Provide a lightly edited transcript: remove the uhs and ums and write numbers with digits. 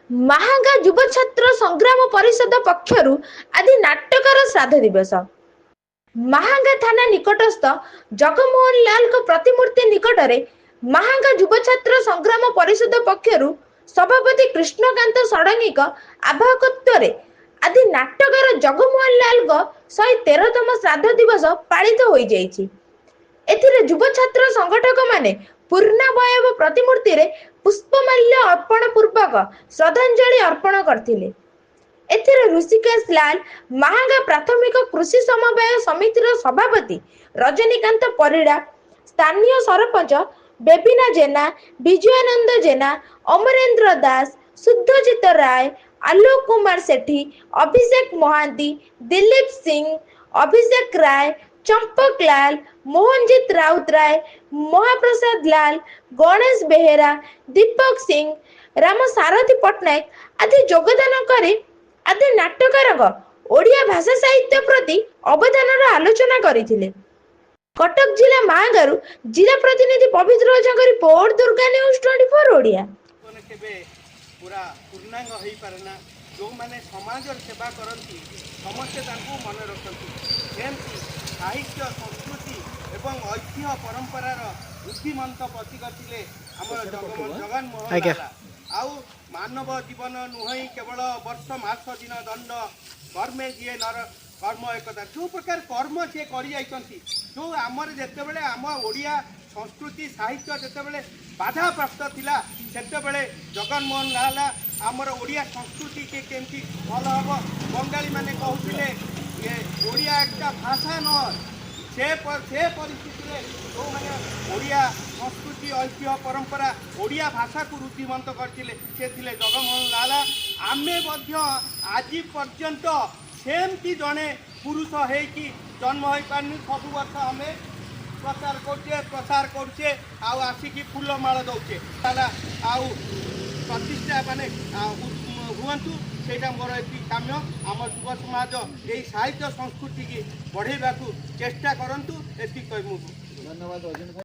महांगा युव छात्र संग्राम परिषद पक्षरु आदि नाटकर श्राद्ध दिवस। महांगा थाना निकटस्थ जगमोहन लाल को प्रतिमूर्ति निकटरे महांगा युव छात्र संग्राम परिषद पक्षरु सभापति कृष्णकांत षडंगी आवाहकत्व आदि नाटकर जगमोहन लाल 113तम श्राद्ध दिवस पालित हो जाइछि। एथिरे युव छात्र संगठक माने पूर्णावयव प्रतिमूर्ति रे पुष्पमाल्य अर्पण पूर्वक श्रद्धांजलि अर्पण करथिले। एथिरे ऋषिकेश लाल महांगा प्राथमिक कृषि समवाय समितिर सभापति रजनीकांत परिड़ा, स्थानीय सरपंच बेबिना जेना, विजयानंद जेना, अमरेंद्र दास, शुद्धजित राय, आलोक कुमार सेठी, अभिषेक महांती, दिलीप सिंह, अभिषेक राय, चंपक लाल, मोहनजीत राउतराय, महाप्रसाद लाल, गणेश बेहेरा, दीपक सिंह, राम सारथी पट्टनायक आदि योगदान करे आदि नाटकार ओडिया भाषा साहित्य प्रति अवदान आलोचना करथिले। कटक जिला महांगारू जिला प्रतिनिधि पवित्र ओझाଙ୍କ रिपोर्ट दुर्गा न्यूज 24 ओडिया। पूरा पूर्णांग हो पारे ना जो मैंने समाज सेवा करती समस्ते मन रखती सेमती साहित्य संस्कृति एवं ऐतिह्य परंपरार बुद्धिमंत प्रतीक थे आम जगनमोहन आउ मानव जीवन नुह केवल वर्ष मास दिन दंड कर्मे जी नर कर्म एकता जो प्रकार कर्म सी कर जो आमर जिते आम ओडिया संस्कृति साहित्य जिते बाधा प्राप्त थिला सेते जगनमोहन लाल आमर ओडिया संस्कृति के केमती भल हम बंगाली माने कहते ये ओडिया एक भाषा न से परिस्थिति में जो मैंने ओडिया संस्कृति ऐतिह्य परंपरा ओडिया भाषा को रुद्धिमंत करते से थे जगमोहन लाल आमे आज पर्यंत सेमती जड़े पुरुष है कि जन्म हो पारनी सब वर्ष आम प्रचार करछे आसिकी फूलमाल दौचे आउ प्रतिष्ठा माने हुअतु सेटा मोर एति काम्य आम युव समाज यही साहित्य संस्कृति की बढ़ेबा चेष्टा करंतु एति कहमु। धन्यवाद।